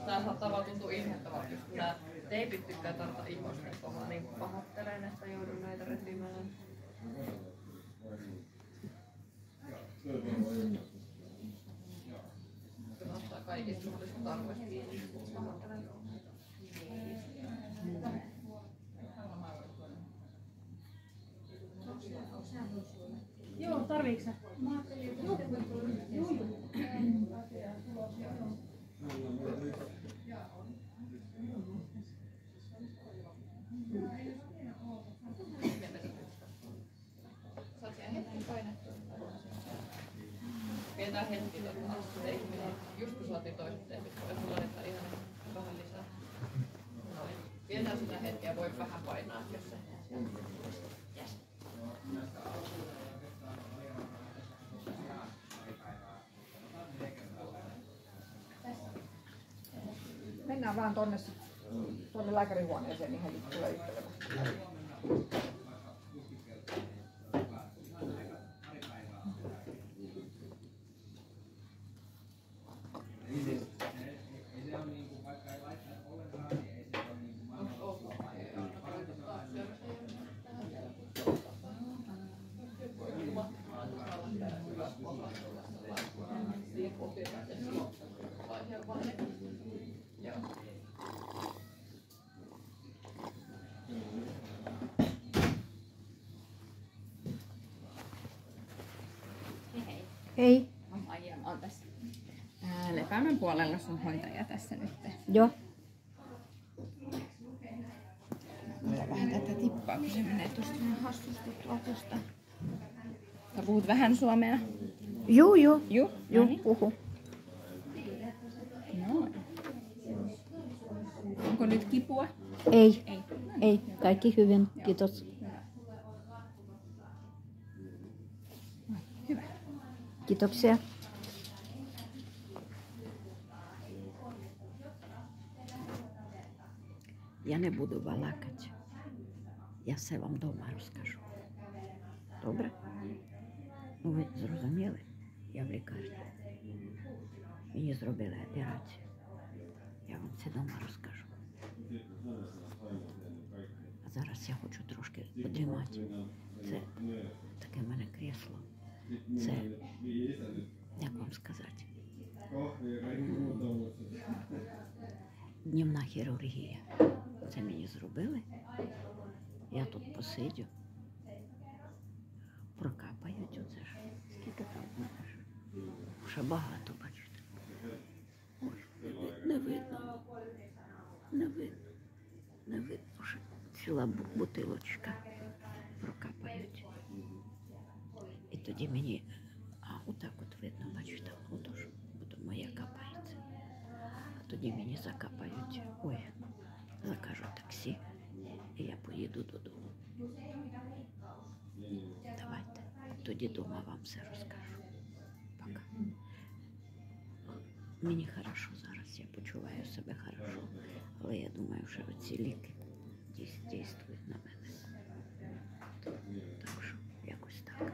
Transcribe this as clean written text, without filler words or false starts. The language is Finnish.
Tää saattaa vaan tuntua inhottavalta, just kun nää teipit tykkää tartta ihosta kovaa, niin pahoittelen, että joudun näitä repimään. Kyllä ottaa kaikista mahdollisista tarvoista kiinni, pahoittelen. Joo, tarviiks sä? Saat siellä hetken painettua. Pidetään hetki teippiä. Just kun saatiin toiset teipit, voisi laittaa ihan vähän lisää. Noin. Pidetään sitä hetkeä, voi vähän painaa, jos se... Yes. Mennään vaan tonne lääkärihuoneeseen, niin heti tulee yhteydellä. Hei. Maija on tässä Lepäämän puolella sun hoitaja tässä nyt. Joo. Ota vähän tätä tippaa, kun se menee tuosta vähän hassusti tuosta. Sä puhut vähän suomea? Juu. Juu, Puhu. Noin. Onko nyt kipua? Ei. Ei. Ei. Kaikki hyvin. Kiitos. Hyvä. Kiitoksia. Я не буду балакать. Я все вам дома розкажу. Добре? Ну ви зрозуміли? Я в лікарні. Мені зробили операцію. Я вам все дома розкажу. А зараз я хочу трошки подрімати. Це таке в мене крісло. Це, як вам сказати, днівна хірургія. Це мені зробили. Я тут посидю. Прокапають оце ж. Скільки там знаєш? Ще багато, бачите. Ой, не видно. Не видно. Не видно, що ціла бутилочка. Прокапають. І тоді мені, отак от видно, бачите, отож, от моє капається. А тоді мені закапають, закажу таксі, і я поїду додому. Давайте, тоді дома вам все розкажу. Пока. Мені хорошо зараз, я почуваю себе хорошо, але я думаю, що ці ліки дійствують на мене. Так що, якось так.